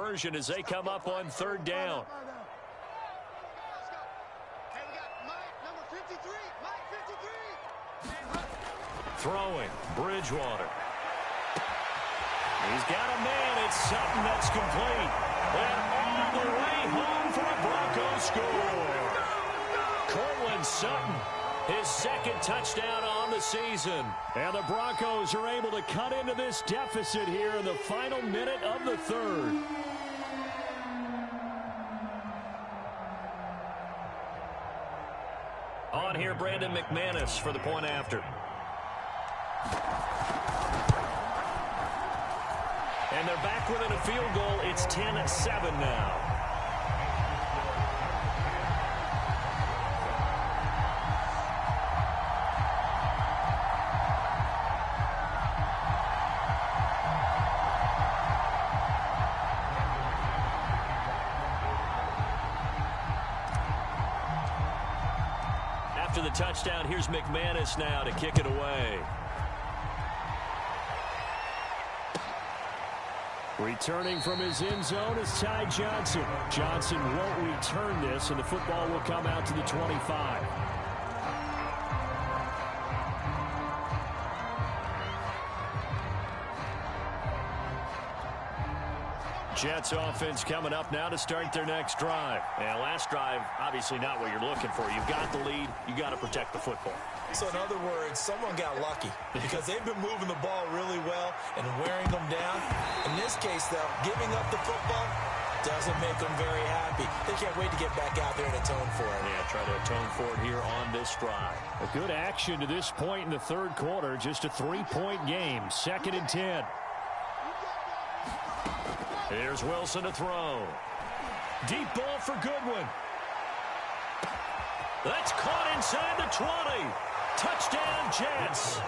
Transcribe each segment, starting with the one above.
conversion as they come up on third down. Throwing, Bridgewater. He's got a man. It's Sutton that's complete. And all the way home for a Broncos score. Cortland Sutton, his second touchdown on the season. And the Broncos are able to cut into this deficit here in the final minute of the third. On here, Brandon McManus for the point after. And they're back within a field goal. It's 10-7 now. After the touchdown, here's McManus now to kick it away. Returning from his end zone is Ty Johnson. Johnson won't return this, and the football will come out to the 25. Jets offense coming up now to start their next drive. And last drive, obviously not what you're looking for. You've got the lead. You got to protect the football. So in other words, someone got lucky because they've been moving the ball really well and wearing them down. In this case, though, giving up the football doesn't make them very happy. They can't wait to get back out there and atone for it. Yeah, try to atone for it here on this drive. A good action to this point in the third quarter. Just a 3-point game. 2nd and 10. Here's Wilson to throw. Deep ball for Goodwin. That's caught inside the 20. Touchdown, Jets.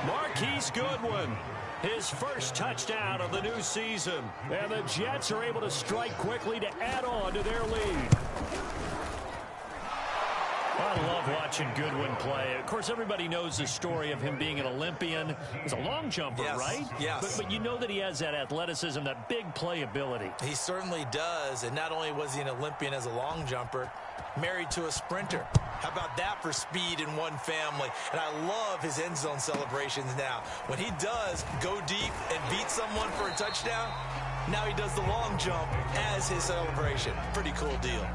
Marquise Goodwin, his first touchdown of the new season. And the Jets are able to strike quickly to add on to their lead. I love watching Goodwin play. Of course, everybody knows the story of him being an Olympian. He's a long jumper, yes, right? Yes. But you know that he has that athleticism, that big playability. He certainly does. And not only was he an Olympian as a long jumper, married to a sprinter. How about that for speed in one family? And I love his end zone celebrations now. When he does go deep and beat someone for a touchdown, now he does the long jump as his celebration. Pretty cool deal.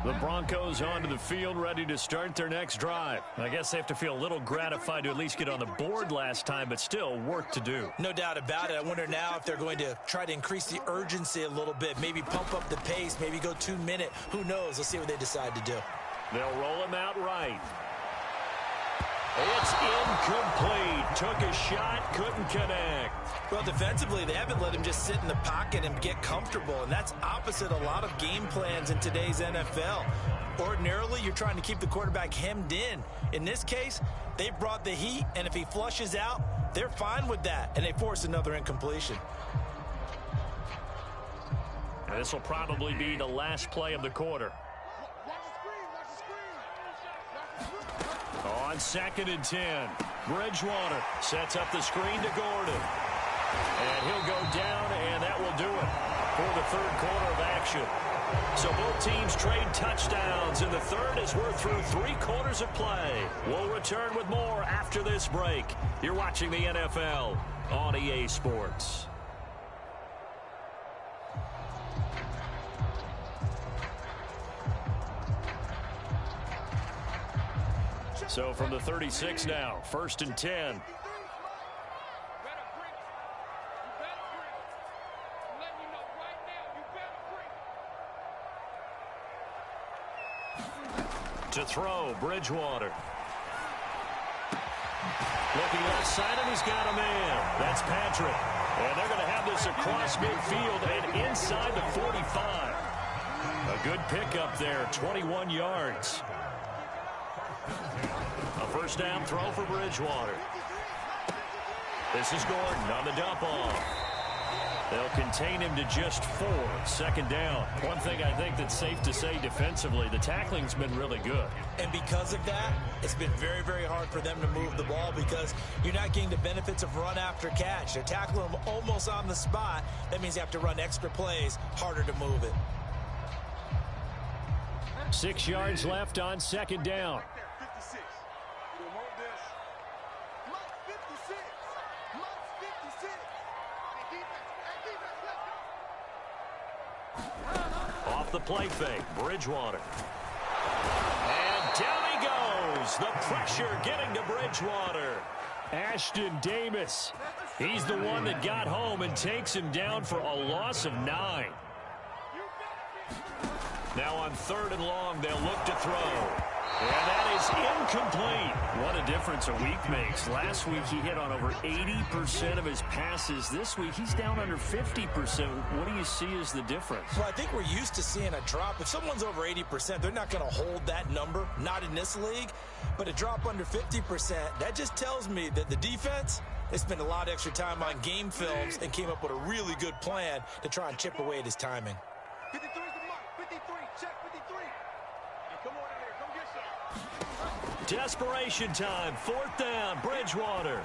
The Broncos onto the field, ready to start their next drive. I guess they have to feel a little gratified to at least get on the board last time, but still work to do. No doubt about it. I wonder now if they're going to try to increase the urgency a little bit, maybe pump up the pace, maybe go 2 minute. Who knows? Let's see what they decide to do. They'll roll him out right. It's incomplete. Took a shot, couldn't connect. Well, defensively, they haven't let him just sit in the pocket and get comfortable, and that's opposite a lot of game plans in today's NFL. Ordinarily, you're trying to keep the quarterback hemmed in. In this case, they brought the heat, and if he flushes out, they're fine with that, and they force another incompletion. And this will probably be the last play of the quarter. On 2nd and 10, Bridgewater sets up the screen to Gordon. And he'll go down, and that will do it for the third quarter of action. So both teams trade touchdowns in the third as we're through 3 quarters of play. We'll return with more after this break. You're watching the NFL on EA Sports. So from the 36 now, 1st and 10. To throw, Bridgewater. Looking outside, and he's got a man. That's Patrick. And they're going to have this across midfield and inside the 45. A good pickup there, 21 yards. A first down throw for Bridgewater. This is Gordon on the dump off. They'll contain him to just 4. Second down. One thing I think that's safe to say defensively, the tackling's been really good. And because of that, it's been very, very hard for them to move the ball because you're not getting the benefits of run after catch. They're tackling him almost on the spot. That means you have to run extra plays, harder to move it. 6 yards left on second down. Off the play fake, Bridgewater. And down he goes. The pressure getting to Bridgewater. Ashton Davis. He's the one that got home and takes him down for a loss of 9. Now on 3rd and long, they'll look to throw. And that is incomplete. What a difference a week makes. Last week, he hit on over 80% of his passes. This week, he's down under 50%. What do you see as the difference? Well, I think we're used to seeing a drop. If someone's over 80%, they're not going to hold that number, not in this league. But a drop under 50%, that just tells me that the defense, they spent a lot of extra time on game films and came up with a really good plan to try and chip away at his timing. 53 is the mark. 53. Check 53. Hey, come on in there. Come get some. Desperation time. 4th down. Bridgewater.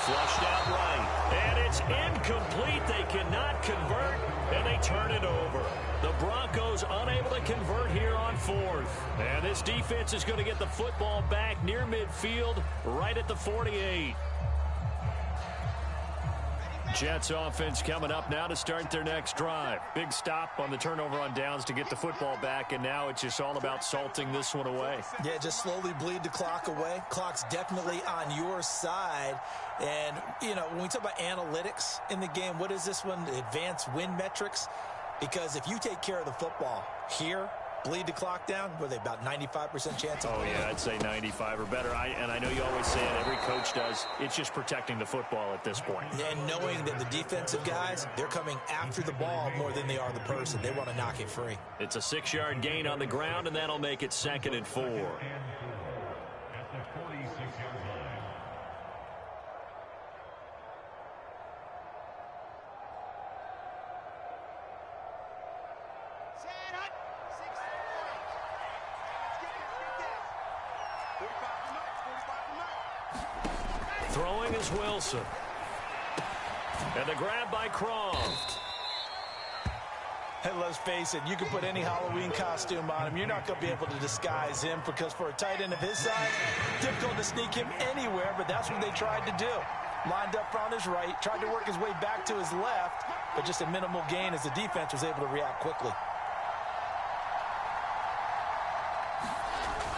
Flushed out right. And it's incomplete. They cannot convert, and they turn it over. The Broncos unable to convert here on 4th. And this defense is going to get the football back near midfield, right at the 48. Jets offense coming up now to start their next drive. Big stop on the turnover on downs to get the football back, and now it's just all about salting this one away. Yeah, just slowly bleed the clock away. Clock's definitely on your side. And, you know, when we talk about analytics in the game, what is this one? Advanced win metrics? Because if you take care of the football here, bleed the clock down, were they about 95% chance of winning? Yeah, I'd say 95 or better. And I know you always say it, every coach does. It's just protecting the football at this point. And knowing that the defensive guys, they're coming after the ball more than they are the person. They want to knock it free. It's a 6-yard gain on the ground, and that'll make it 2nd and 4. Throwing is Wilson. And the grab by Croft. Hey, let's face it, you can put any Halloween costume on him. You're not going to be able to disguise him because for a tight end of his size, difficult to sneak him anywhere, but that's what they tried to do. Lined up on his right, tried to work his way back to his left, but just a minimal gain as the defense was able to react quickly.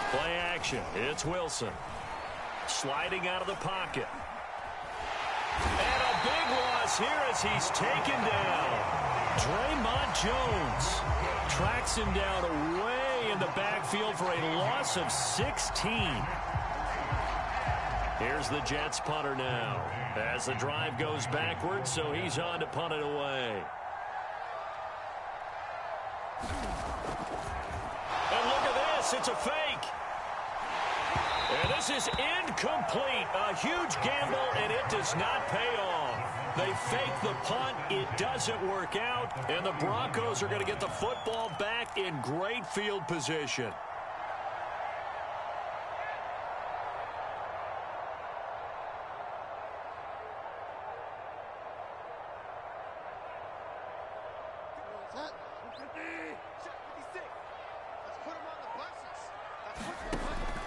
Play action. It's Wilson. Sliding out of the pocket. And a big loss here as he's taken down. Draymond Jones tracks him down away in the backfield for a loss of 16. Here's the Jets punter now as the drive goes backwards, so he's on to punt it away. And look at this. It's a fake. And this is incomplete. A huge gamble, and it does not pay off. They fake the punt. It doesn't work out, and the Broncos are going to get the football back in great field position.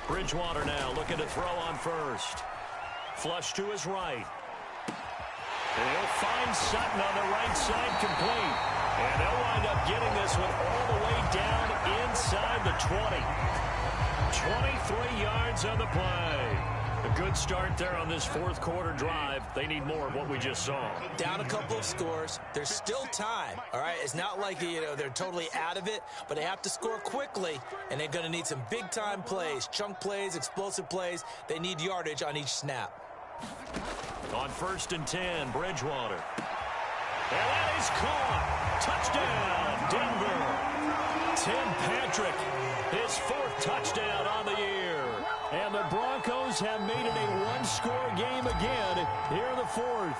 Bridgewater now looking to throw on first. Flush to his right. And he'll find Sutton on the right side complete. And they'll wind up getting this one all the way down inside the 20. 23 yards on the play. A good start there on this 4th quarter drive. They need more of what we just saw. Down a couple of scores. There's still time, all right? It's not like, you know, they're totally out of it, but they have to score quickly, and they're going to need some big-time plays, chunk plays, explosive plays. They need yardage on each snap. On 1st and 10, Bridgewater. And that is caught. Touchdown, Denver. Tim Patrick, his 4th touchdown on the year. And the Broncos have made it a one-score game again here in the 4th.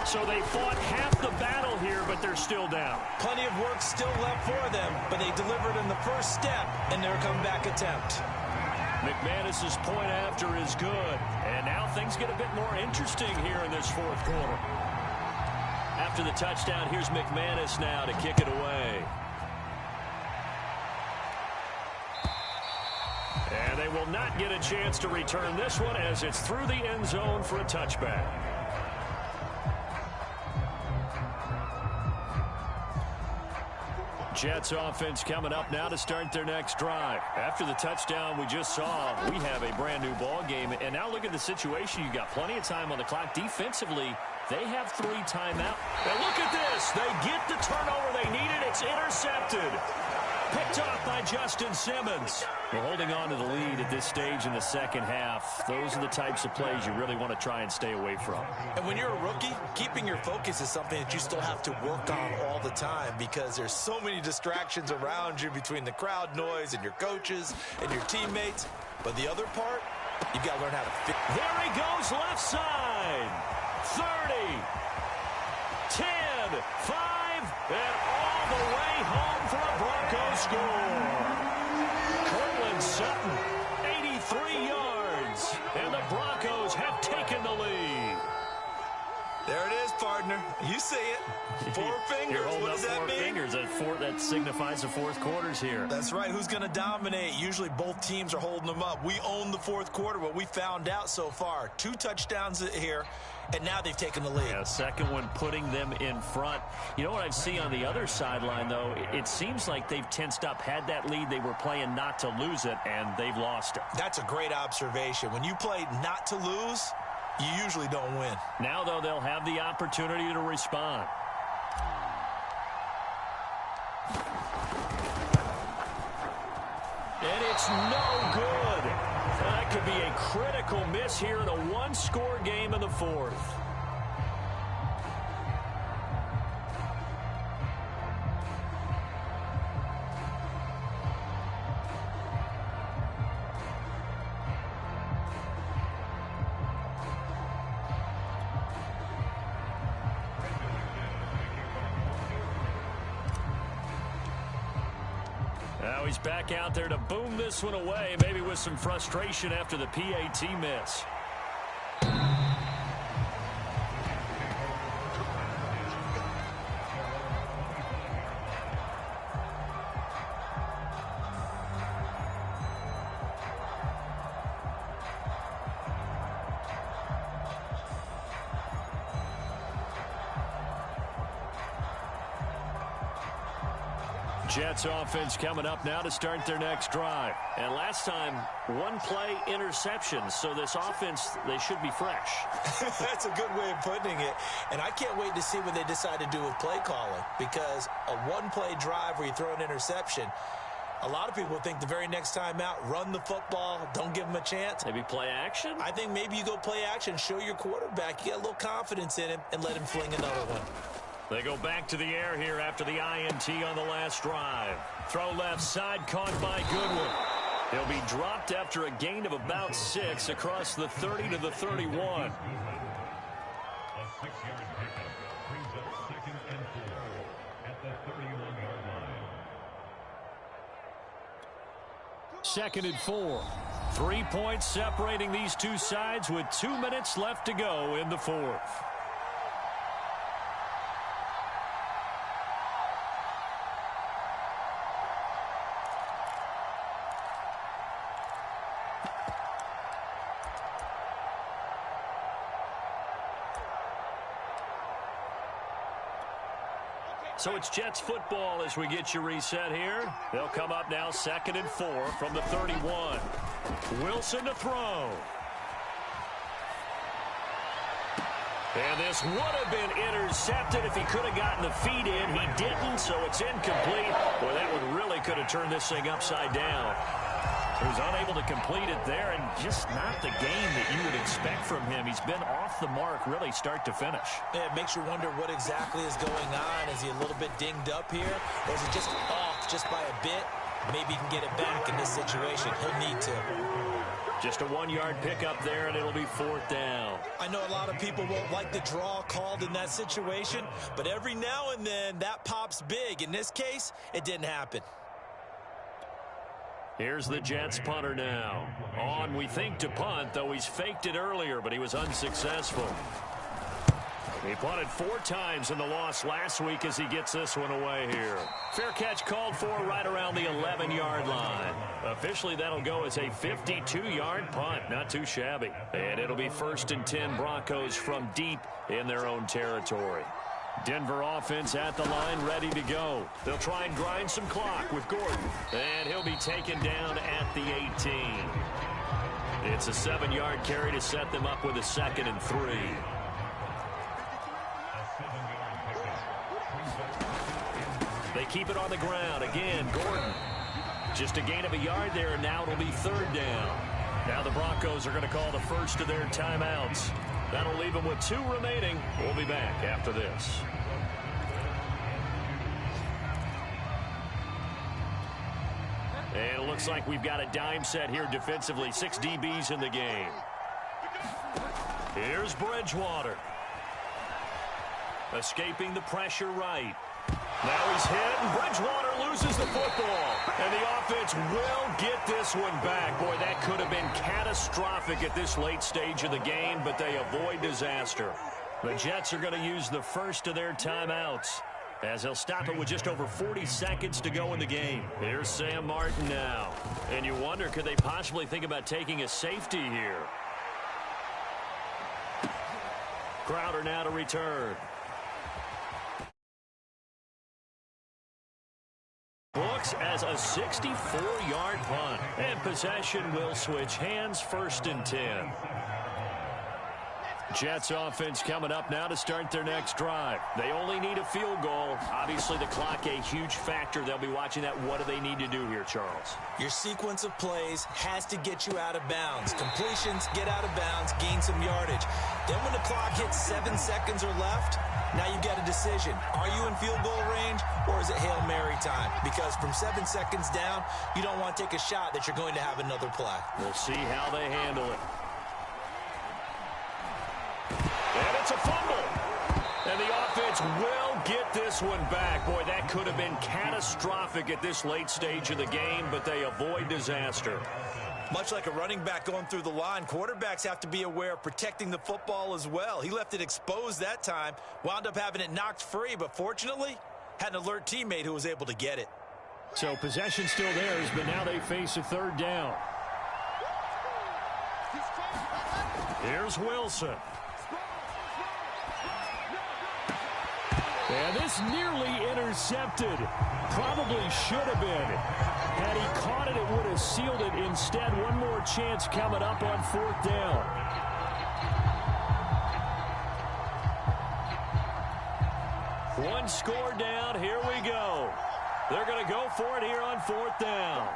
So they fought half the battle here, but they're still down. Plenty of work still left for them, but they delivered in the first step in their comeback attempt. McManus's point after is good. And now things get a bit more interesting here in this fourth quarter. After the touchdown, here's McManus now to kick it away. And they will not get a chance to return this one as it's through the end zone for a touchback. Jets offense coming up now to start their next drive. After the touchdown we just saw, we have a brand new ball game. And now look at the situation. You got plenty of time on the clock. Defensively, they have 3 timeouts. And look at this. They get the turnover they needed. It's intercepted. Picked off by Justin Simmons. We're holding on to the lead at this stage in the second half. Those are the types of plays you really want to try and stay away from. And when you're a rookie, keeping your focus is something that you still have to work on all the time because there's so many distractions around you between the crowd noise and your coaches and your teammates. But the other part, you've got to learn how to fit. There he goes left side. 30, 10, 5, and all the way home for a Broncos score. Cortland Sutton, 83 yards, and the Broncos have taken the lead. There it is, partner. You see it. 4 fingers. What does that mean? 4 fingers. That signifies the fourth quarter's here. That's right. Who's going to dominate? Usually both teams are holding them up. We own the fourth quarter, what we found out so far. 2 touchdowns here, and now they've taken the lead. Yeah, second one putting them in front. You know what I see on the other sideline, though? It seems like they've tensed up. Had that lead, they were playing not to lose it, and they've lost it. That's a great observation. When you play not to lose, you usually don't win. Now, though, they'll have the opportunity to respond. And it's no good. That could be a critical miss here in a one-score game in the fourth. Now he's back out there to boom this one away, maybe with some frustration after the PAT miss. Jets offense coming up now to start their next drive. And last time, 1-play interception. So this offense, they should be fresh. That's a good way of putting it. And I can't wait to see what they decide to do with play calling. Because a 1-play drive where you throw an interception, a lot of people think the very next time out, run the football, don't give them a chance. Maybe play action? I think maybe you go play action, show your quarterback, you get a little confidence in him, and let him fling another one. They go back to the air here after the INT on the last drive. Throw left side, caught by Goodwin. He'll be dropped after a gain of about 6 across the 30 to the 31. A 6-yard pickup brings up 2nd and 4 at the 31-yard line. 2nd and 4. 3 points separating these two sides with 2 minutes left to go in the fourth. So it's Jets football as we get you reset here. They'll come up now 2nd and 4 from the 31. Wilson to throw. And this would have been intercepted if he could have gotten the feet in. He didn't, so it's incomplete. Boy, that one really could have turned this thing upside down. He was unable to complete it there, and just not the game that you would expect from him. He's been off the mark really start to finish. Yeah, it makes you wonder what exactly is going on. Is he a little bit dinged up here, or is it just off just by a bit? Maybe he can get it back in this situation. He'll need to. Just a 1-yard pickup there, and it'll be 4th down. I know a lot of people won't like the draw called in that situation, but every now and then that pops big. In this case, it didn't happen. Here's the Jets punter now. On, we think, to punt, though he's faked it earlier, but he was unsuccessful. He punted 4 times in the loss last week as he gets this one away here. Fair catch called for right around the 11-yard line. Officially, that'll go as a 52-yard punt. Not too shabby. And it'll be 1st and 10 Broncos from deep in their own territory. Denver offense at the line, ready to go. They'll try and grind some clock with Gordon. And he'll be taken down at the 18. It's a 7-yard carry to set them up with a 2nd and 3. They keep it on the ground. Again, Gordon. Just a gain of a yard there, and now it'll be 3rd down. Now the Broncos are going to call the first of their timeouts. That'll leave them with 2 remaining. We'll be back after this. And it looks like we've got a dime set here defensively. 6 DBs in the game. Here's Bridgewater. Escaping the pressure right. Now he's hit, and Bridgewater loses the football. And the offense will get this one back. Boy, that could have been catastrophic at this late stage of the game, but they avoid disaster. The Jets are going to use the first of their timeouts, as they'll stop it with just over 40 seconds to go in the game. Here's Sam Martin now. And you wonder, could they possibly think about taking a safety here? Crowder now to return. Looks as a 64-yard punt. And possession will switch hands, 1st and 10. Jets offense coming up now to start their next drive. They only need a field goal. Obviously, the clock a huge factor. They'll be watching that. What do they need to do here, Charles? Your sequence of plays has to get you out of bounds. Completions, get out of bounds, gain some yardage. Then when the clock hits 7 seconds or left, now you get a decision. Are you in field goal range, or is it Hail Mary time? Because from 7 seconds down, you don't want to take a shot that you're going to have another play. We'll see how they handle it. And it's a fumble. And the offense will get this one back. Boy, that could have been catastrophic at this late stage of the game, but they avoid disaster. Much like a running back going through the line, quarterbacks have to be aware of protecting the football as well. He left it exposed that time, wound up having it knocked free, but fortunately, had an alert teammate who was able to get it. So possession still theirs, but now they face a 3rd down. Here's Wilson. And this nearly intercepted. Probably should have been. Had he caught it, it would have sealed it. Instead, one more chance coming up on 4th down. One score down. Here we go. They're going to go for it here on 4th down.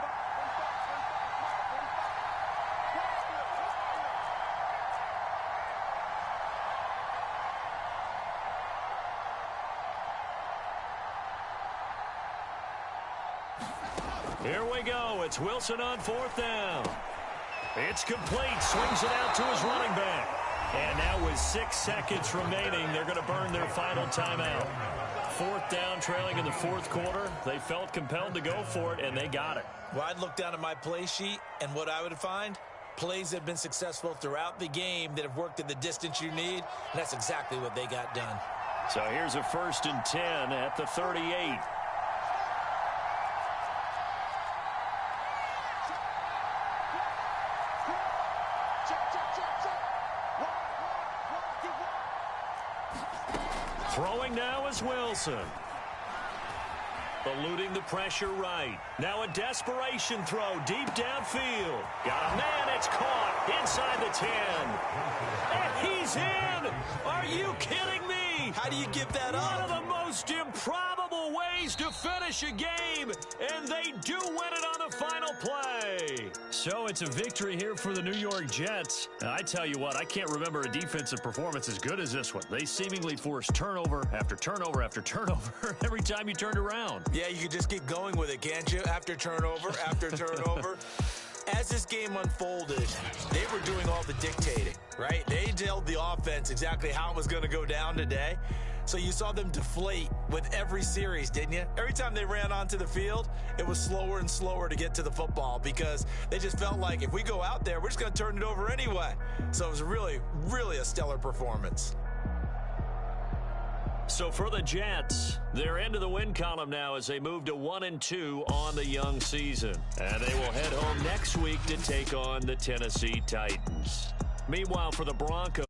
Here we go. It's Wilson on 4th down. It's complete. Swings it out to his running back. And now with 6 seconds remaining, they're going to burn their final timeout. 4th down, trailing in the 4th quarter. They felt compelled to go for it, and they got it. Well, I'd look down at my play sheet, and what I would find, plays have been successful throughout the game that have worked at the distance you need, and that's exactly what they got done. So here's a 1st and 10 at the 38. Throwing now is Wilson. Eluding the pressure right. Now a desperation throw deep downfield. Got a man, it's caught inside the 10. And he's in! Are you kidding me? How do you give that up? One of the most improbable ways opportunities to finish a game, and they do win it on the final play. So it's a victory here for the New York Jets. Now, I tell you what, I can't remember a defensive performance as good as this one. They seemingly forced turnover after turnover after turnover every time you turned around. Yeah, you could just keep going with it, can't you? After turnover, after turnover. As this game unfolded, they were doing all the dictating, right? They told the offense exactly how it was going to go down today. So you saw them deflate with every series, didn't you? Every time they ran onto the field, it was slower and slower to get to the football because they just felt like if we go out there, we're just going to turn it over anyway. So it was really, really a stellar performance. So for the Jets, they're into the win column now as they move to 1-2 on the young season. And they will head home next week to take on the Tennessee Titans. Meanwhile, for the Broncos,